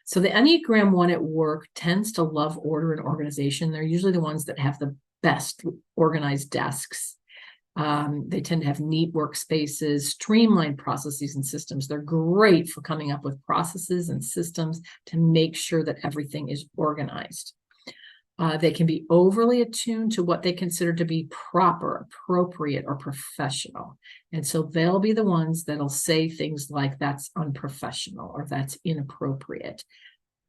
So the Enneagram One at work tends to love order and organization. They're usually the ones that have the best organized desks. They tend to have neat workspaces, streamlined processes and systems. They're great for coming up with processes and systems to make sure that everything is organized. They can be overly attuned to what they consider to be proper, appropriate, or professional. And so they'll be the ones that'll say things like that's unprofessional or that's inappropriate.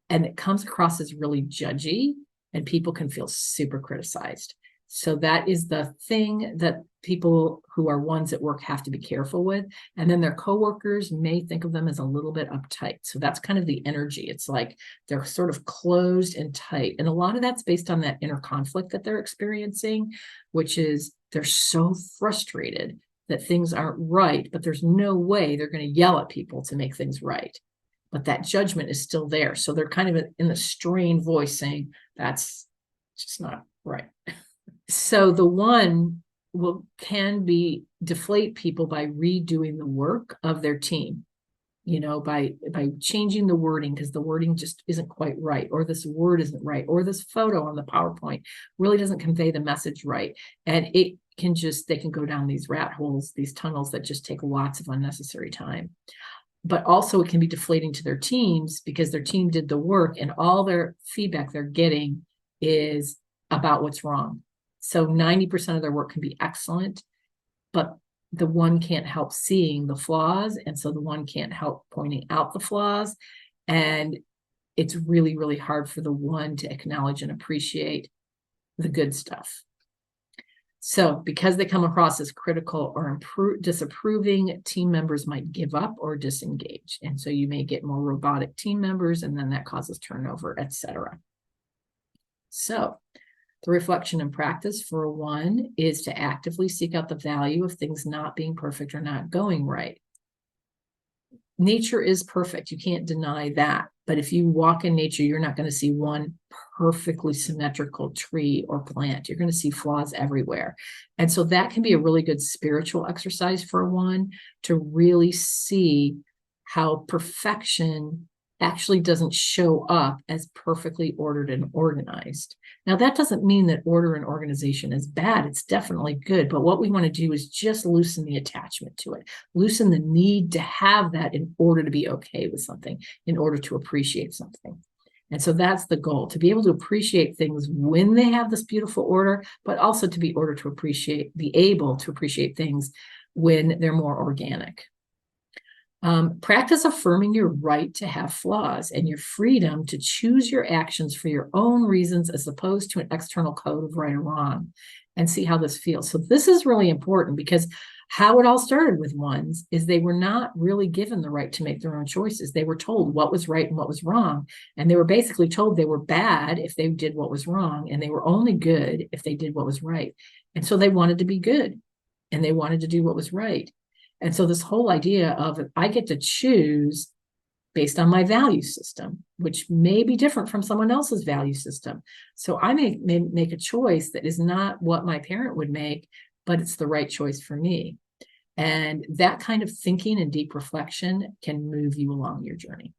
And it comes across as really judgy, and people can feel super criticized. So that is the thing that people who are ones at work have to be careful with. And then their coworkers may think of them as a little bit uptight. So that's kind of the energy. It's like they're sort of closed and tight. And a lot of that's based on that inner conflict that they're experiencing, which is they're so frustrated that things aren't right, but there's no way they're going to yell at people to make things right. But that judgment is still there. So they're kind of in the strained voice saying, that's just not right. So the one can deflate people by redoing the work of their team, by changing the wording because the wording just isn't quite right, or this word isn't right, or this photo on the PowerPoint really doesn't convey the message right. And they can go down these rat holes, these tunnels that just take lots of unnecessary time. But also it can be deflating to their teams because their team did the work and all their feedback they're getting is about what's wrong. So 90% of their work can be excellent, but the one can't help seeing the flaws. And so the one can't help pointing out the flaws. And it's really, really hard for the one to acknowledge and appreciate the good stuff. So because they come across as critical or disapproving, team members might give up or disengage. And so you may get more robotic team members, and then that causes turnover, etc. So the reflection and practice for a one is to actively seek out the value of things not being perfect or not going right. Nature is perfect. You can't deny that. But if you walk in nature, you're not going to see one perfectly symmetrical tree or plant. You're going to see flaws everywhere. And so that can be a really good spiritual exercise for a one to really see how perfection actually doesn't show up as perfectly ordered and organized. Now, that doesn't mean that order and organization is bad. It's definitely good. But what we want to do is just loosen the attachment to it, loosen the need to have that in order to be okay with something, in order to appreciate something. And so that's the goal, to be able to appreciate things when they have this beautiful order, but also to be able to appreciate things when they're more organic. Practice affirming your right to have flaws and your freedom to choose your actions for your own reasons as opposed to an external code of right or wrong, and see how this feels. So this is really important because how it all started with ones is they were not really given the right to make their own choices. They were told what was right and what was wrong. And they were basically told they were bad if they did what was wrong, and they were only good if they did what was right. And so they wanted to be good and they wanted to do what was right. And so this whole idea of I get to choose based on my value system, which may be different from someone else's value system. So I may make a choice that is not what my parent would make, but it's the right choice for me. And that kind of thinking and deep reflection can move you along your journey.